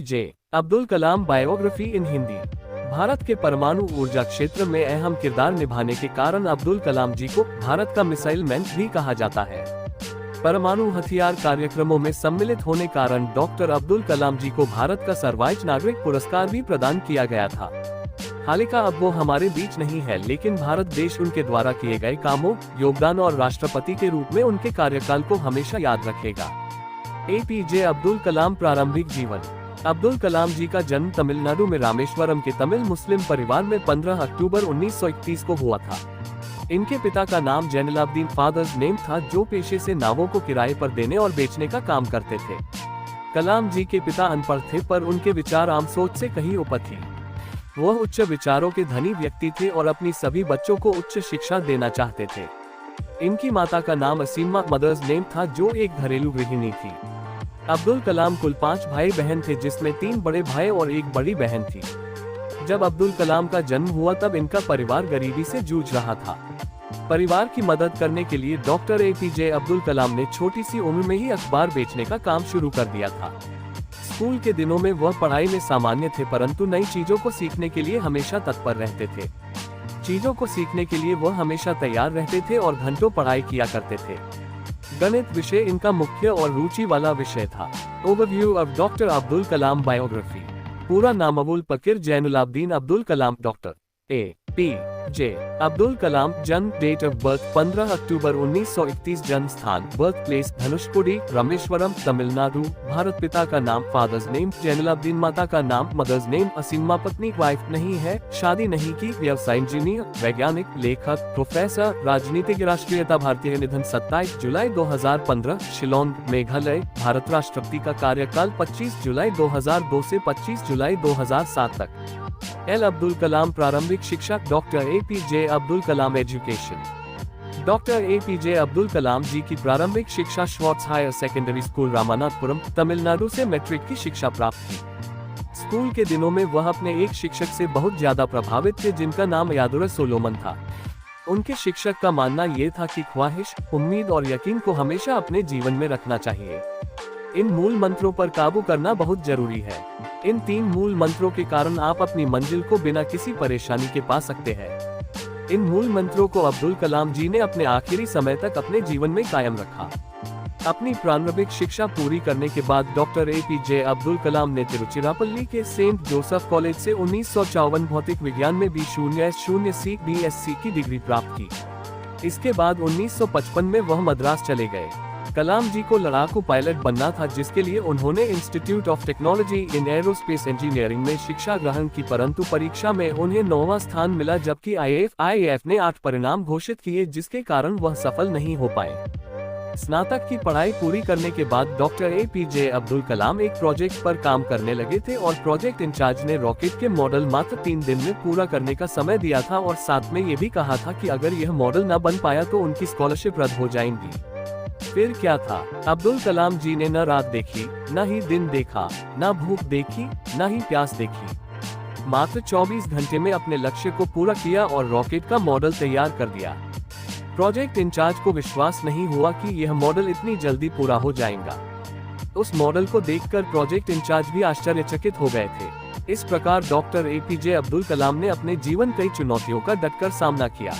APJ Abdul कलाम biography इन हिंदी। भारत के परमाणु ऊर्जा क्षेत्र में अहम किरदार निभाने के कारण अब्दुल कलाम जी को भारत का मिसाइल मैन भी कहा जाता है। परमाणु हथियार कार्यक्रमों में सम्मिलित होने कारण डॉक्टर अब्दुल कलाम जी को भारत का सर्वोच्च नागरिक पुरस्कार भी प्रदान किया गया था। हालांकि अब वो हमारे बीच नहीं है, लेकिन भारत देश उनके द्वारा किए गए कामों, योगदान और राष्ट्रपति के रूप में उनके कार्यकाल को हमेशा याद रखेगा। APJ अब्दुल कलाम प्रारंभिक जीवन। अब्दुल कलाम जी का जन्म तमिलनाडु में रामेश्वरम के तमिल मुस्लिम परिवार में 15 अक्टूबर 1931 को हुआ था। इनके पिता का नाम जैनुलाब्दीन फादर्स नेम था, जो पेशे से नावों को किराए पर देने और बेचने का काम करते थे। कलाम जी के पिता अनपढ़ थे, पर उनके विचार आम सोच से कहीं ऊपर थी। वह उच्च विचारों के धनी व्यक्ति थे और अपनी सभी बच्चों को उच्च शिक्षा देना चाहते थे। इनकी माता का नाम असीमा मदर्स नेम था, जो एक घरेलू गृहिणी थी। अब्दुल कलाम कुल 5 भाई बहन थे, जिसमें 3 बड़े भाई और 1 बड़ी बहन थी। जब अब्दुल कलाम का जन्म हुआ तब इनका परिवार गरीबी से जूझ रहा था। परिवार की मदद करने के लिए डॉक्टर APJ अब्दुल कलाम ने छोटी सी उम्र में ही अखबार बेचने का काम शुरू कर दिया था। स्कूल के दिनों में वह पढ़ाई में सामान्य थे, परंतु नई चीजों को सीखने के लिए हमेशा तत्पर रहते थे। चीजों को सीखने के लिए वह हमेशा तैयार रहते थे और घंटों पढ़ाई किया करते थे। गणित विषय इनका मुख्य और रुचि वाला विषय था। Overview of doctor Abdul Kalam biography. पूरा नाम अबुल पकीर जैनुलाब्दीन अब्दुल कलाम। डॉक्टर APJ अब्दुल कलाम। जन्म डेट ऑफ बर्थ 15 अक्टूबर 1931। जन्म स्थान बर्थ प्लेस धनुषकोडी, रामेश्वरम, तमिलनाडु, भारत। पिता का नाम फादर्स नेम जैनुलाब्दीन, माता का नाम मदर्स नेम असीमा। पत्नी वाइफ नहीं है, शादी नहीं की। व्यवसाय इंजीनियर, वैज्ञानिक, लेखक, प्रोफेसर, राजनीतिक राष्ट्रीयता भारतीय। निधन 27 जुलाई 2015, शिलोंग, मेघालय, भारत। राष्ट्रपति का कार्यकाल 25 जुलाई 2002 से 25 जुलाई 2007 तक। अब्दुल कलाम प्रारंभिक शिक्षा। Doctor APJ Abdul Kalam education. Doctor APJ Abdul Kalam ji की प्रारंभिक शिक्षा Schwartz higher secondary school Ramanathapuram, Tamil Nadu से मैट्रिक की शिक्षा प्राप्त की। स्कूल के दिनों में वह अपने एक शिक्षक से बहुत ज्यादा प्रभावित थे, जिनका नाम यादुर सोलोमन था। उनके शिक्षक का मानना ये था कि ख्वाहिश, उम्मीद और यकीन को हमेशा अपने जीवन में रखना चाहिए। इन मूल मंत्रों पर काबू करना बहुत जरूरी है। इन 3 मूल मंत्रों के कारण आप अपनी मंजिल को बिना किसी परेशानी के पा सकते हैं। इन मूल मंत्रों को अब्दुल कलाम जी ने अपने आखिरी समय तक अपने जीवन में कायम रखा। अपनी प्रारंभिक शिक्षा पूरी करने के बाद डॉक्टर APJ अब्दुल कलाम ने तिरुचिरापल्ली के सेंट जोसेफ कॉलेज से 1954 भौतिक विज्ञान में B.Sc BSc की डिग्री प्राप्त की। इसके बाद 1955 में वह मद्रास चले गए। कलाम जी को लड़ाकू पायलट बनना था, जिसके लिए उन्होंने institute of technology in aerospace engineering में शिक्षा ग्रहण की, परंतु परीक्षा में उन्हें 9वां स्थान मिला, जबकि IAF ने 8 परिणाम घोषित किए, जिसके कारण वह सफल नहीं हो पाए। स्नातक की पढ़ाई पूरी करने के बाद डॉक्टर APJ अब्दुल कलाम एक प्रोजेक्ट पर काम करने लगे थे और प्रोजेक्ट इंचार्ज ने रॉकेट के मॉडल मात्र 3 दिन में पूरा करने का समय दिया था और साथ में ये भी कहा था कि अगर यह मॉडल न बन पाया तो उनकी स्कॉलरशिप रद्द हो जाएंगी। फिर क्या था? अब्दुल कलाम जी ने न रात देखी, न ही दिन देखा, न भूख देखी, न ही प्यास देखी। मात्र 24 घंटे में अपने लक्ष्य को पूरा किया और रॉकेट का मॉडल तैयार कर दिया। प्रोजेक्ट इंचार्ज को विश्वास नहीं हुआ कि यह मॉडल इतनी जल्दी पूरा हो जाएगा। उस मॉडल को देखकर प्रोजेक्ट इंचार्ज भी आश्चर्यचकित हो गए थे। इस प्रकार डॉक्टर APJ अब्दुल कलाम ने अपने जीवन कई चुनौतियों का डटकर सामना किया।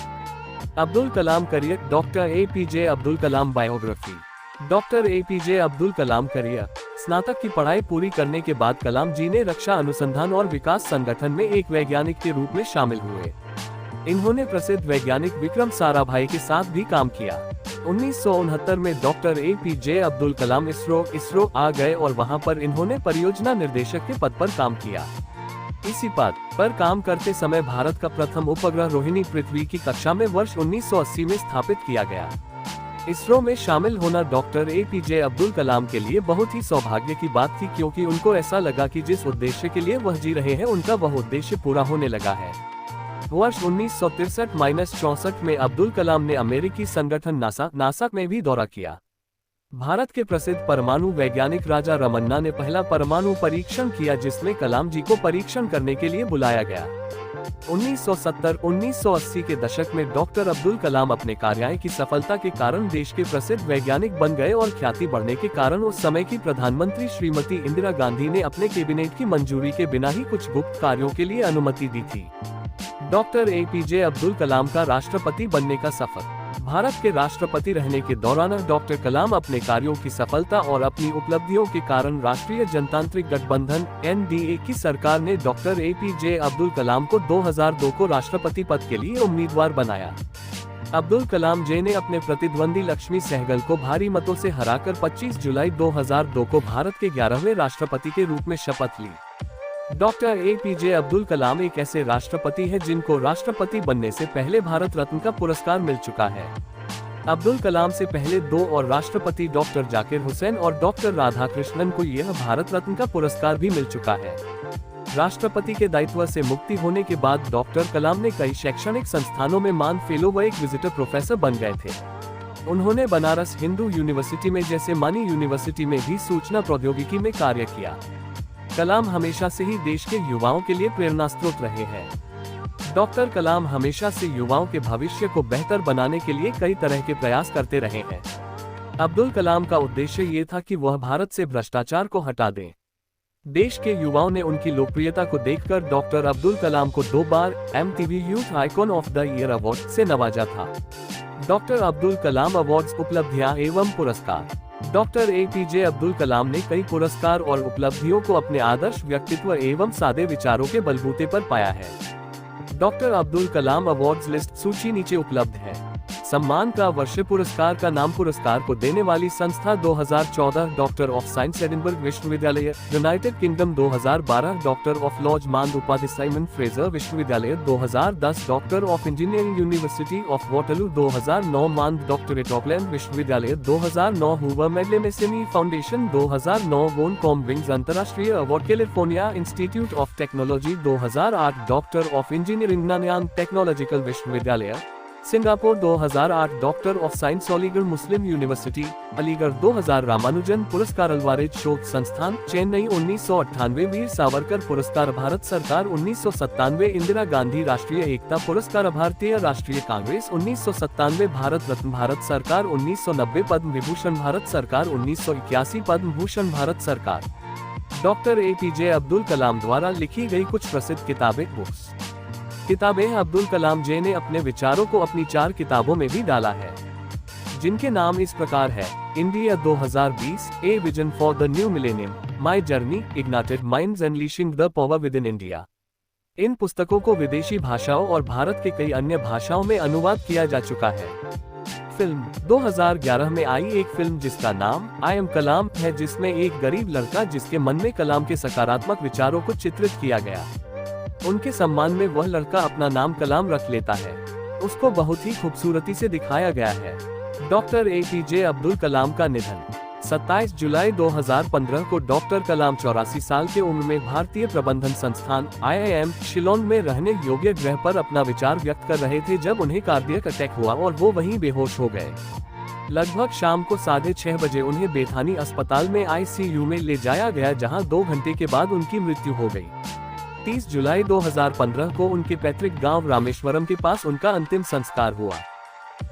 Abdul Kalam career. Doctor APJ Abdul कलाम बायोग्राफी। डॉक्टर APJ अब्दुल कलाम करियर। स्नातक की पढ़ाई पूरी करने के बाद कलाम जी ने रक्षा अनुसंधान और विकास संगठन में एक वैज्ञानिक के रूप में शामिल हुए। इन्होंने प्रसिद्ध वैज्ञानिक विक्रम साराभाई के साथ भी काम किया। 1969 में डॉक्टर APJ अब्दुल कलाम इसरो आ गए और वहां पर इन्होंने परियोजना निर्देशक के पद पर काम किया। इसी पद पर काम करते समय भारत का प्रथम उपग्रह रोहिणी पृथ्वी की कक्षा में वर्ष 1980 में स्थापित किया गया। इसरो में शामिल होना डॉक्टर APJ अब्दुल कलाम के लिए बहुत ही सौभाग्य की बात थी, क्योंकि उनको ऐसा लगा कि जिस उद्देश्य के लिए वह जी रहे हैं उनका वह उद्देश्य पूरा होने लगा है। वर्ष 1963-64 में अब्दुल कलाम ने अमेरिकी संगठन नासा में भी दौरा किया। भारत के प्रसिद्ध परमाणु वैज्ञानिक राजा रमन्ना ने पहला परमाणु परीक्षण किया, जिसमें कलाम जी को परीक्षण करने के लिए बुलाया गया। 1970-1980 के दशक में डॉक्टर अब्दुल कलाम अपने कार्य की सफलता के कारण देश के प्रसिद्ध वैज्ञानिक बन गए और ख्याति बढ़ने के कारण उस समय की प्रधानमंत्री श्रीमती इंदिरा गांधी ने अपने कैबिनेट की मंजूरी के बिना ही कुछ गुप्त कार्यों के लिए अनुमति दी थी। डॉक्टर APJ अब्दुल कलाम का राष्ट्रपति बनने का सफर। भारत के राष्ट्रपति रहने के दौरान डॉक्टर कलाम अपने कार्यों की सफलता और अपनी उपलब्धियों के कारण राष्ट्रीय जनतांत्रिक गठबंधन NDA की सरकार ने डॉक्टर APJ अब्दुल कलाम को 2002 को राष्ट्रपति पद के लिए उम्मीदवार बनाया। अब्दुल कलाम जे ने अपने प्रतिद्वंदी लक्ष्मी सहगल को भारी मतों से हराकर 25 जुलाई 2002 को भारत के 11वें राष्ट्रपति के रूप में शपथ ली। डॉक्टर APJ अब्दुल कलाम एक ऐसे राष्ट्रपति हैं जिनको राष्ट्रपति बनने से पहले भारत रत्न का पुरस्कार मिल चुका है। अब्दुल कलाम से पहले 2 और राष्ट्रपति डॉक्टर जाकिर हुसैन और डॉक्टर राधाकृष्णन को यह भारत रत्न का पुरस्कार भी मिल चुका है। राष्ट्रपति के दायित्व से मुक्ति होने के बाद डॉक्टर कलाम ने कई शैक्षणिक संस्थानों में मान फेलो व एक विजिटर प्रोफेसर बन गए थे। उन्होंने बनारस हिंदू यूनिवर्सिटी में जैसे मानी यूनिवर्सिटी में भी सूचना प्रौद्योगिकी में कार्य किया। कलाम हमेशा से ही देश के युवाओं के लिए प्रेरणा स्रोत रहे हैं। डॉक्टर कलाम हमेशा से युवाओं के भविष्य को बेहतर बनाने के लिए कई तरह के प्रयास करते रहे हैं। अब्दुल कलाम का उद्देश्य ये था कि वह भारत से भ्रष्टाचार को हटा दें। देश के युवाओं ने उनकी लोकप्रियता को देखकर डॉक्टर अब्दुल कलाम को 2 बार MTV youth icon of the year award से नवाजा था। डॉक्टर अब्दुल कलाम अवार्ड्स, उपलब्धियां एवं पुरस्कार। डॉक्टर APJ अब्दुल कलाम ने कई पुरस्कार और उपलब्धियों को अपने आदर्श व्यक्तित्व एवं सादे विचारों के बलबूते पर पाया है। Doctor Abdul Kalam awards list सूची नीचे उपलब्ध है। सम्मान का वर्ष पुरस्कार का नाम पुरस्कार को देने वाली संस्था 2014 डॉक्टर ऑफ साइंस एडिनबर्ग विश्वविद्यालय, United Kingdom 2012 doctor of laws मांद उपाधि साइमन फ्रेजर विश्वविद्यालय, 2010 doctor of engineering university of Waterloo, 2009 मांद डॉक्टरेट ऑकलैंड विश्वविद्यालय, 2009 Hoover medley मेसेमी foundation, 2009 von Karman Wings अंतर्राष्ट्रीय award, California institute of technology, 2008 doctor of engineering Nanyang technological विश्वविद्यालय, Singapore, 2008 doctor of science Aligarh Muslim university, Aligarh, 2000 Ramanujan पुरस्कार Alvarez शोध संस्थान, चेन्नई, 1998 वीर सावरकर पुरस्कार भारत सरकार, 1997 इंदिरा गांधी राष्ट्रीय एकता पुरस्कार भारतीय राष्ट्रीय कांग्रेस, 1997 भारत रत्न भारत सरकार, 1990 पद्म विभूषण भारत सरकार, 1981 पद्म भूषण भारत सरकार। डॉक्टर APJ अब्दुल कलाम द्वारा लिखी गई कुछ प्रसिद्ध किताबें, बुक्स। किताबें। अब्दुल कलाम जे ने अपने विचारों को अपनी 4 किताबों में भी डाला है, जिनके नाम इस प्रकार है: India 2020, a vision for the new millennium, my journey, ignited minds, unleashing the power within India. इन पुस्तकों को विदेशी भाषाओं और भारत के कई अन्य भाषाओं में अनुवाद किया जा चुका है। फिल्म। 2011 में आई एक फिल्म जिसका नाम आई एम कलाम है, जिसमें एक गरीब लड़का जिसके मन में कलाम के सकारात्मक विचारों को चित्रित किया गया। उनके सम्मान में वह लड़का अपना नाम कलाम रख लेता है। उसको बहुत ही खूबसूरती से दिखाया गया है। डॉक्टर APJ अब्दुल कलाम का निधन। 27 जुलाई 2015 को डॉक्टर कलाम 84 साल के उम्र में भारतीय प्रबंधन संस्थान IIM शिलोंग में रहने योग्य ग्रह पर अपना विचार व्यक्त कर रहे थे जब उन्हें कार्डियक अटैक हुआ और वो वहीं बेहोश हो गए। लगभग शाम को 6:30 बजे उन्हें बेथानी अस्पताल में ICU में ले जाया गया, जहां 2 घंटे के बाद उनकी मृत्यु हो गई। 30 जुलाई 2015 को उनके पैतृक गांव रामेश्वरम के पास उनका अंतिम संस्कार हुआ।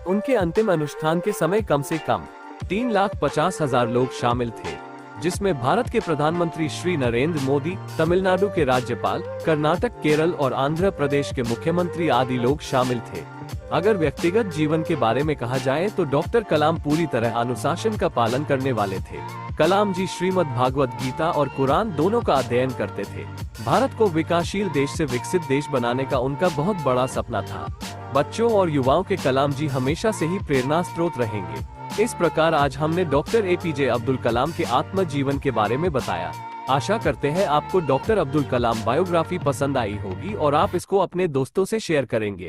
उनके अंतिम अनुष्ठान के समय कम से कम 3,50,000 लोग शामिल थे, जिसमें भारत के प्रधानमंत्री श्री नरेंद्र मोदी, तमिलनाडु के राज्यपाल, कर्नाटक, केरल और आंध्र प्रदेश के मुख्यमंत्री आदि लोग शामिल थे। अगर व्यक्तिगत जीवन के बारे में कहा जाए तो डॉक्टर कलाम पूरी तरह अनुशासन का पालन करने वाले थे। कलाम जी श्रीमद् भागवत गीता और कुरान दोनों का अध्ययन करते थे। भारत को विकासशील देश से विकसित देश बनाने का उनका बहुत बड़ा सपना था। बच्चों और युवाओं के कलाम जी हमेशा से ही प्रेरणा स्रोत रहेंगे। इस प्रकार आज हमने डॉक्टर APJ अब्दुल कलाम के आत्म जीवन के बारे में बताया। आशा करते हैं आपको डॉक्टर अब्दुल कलाम बायोग्राफी पसंद आई होगी और आप इसको अपने दोस्तों से शेयर करेंगे।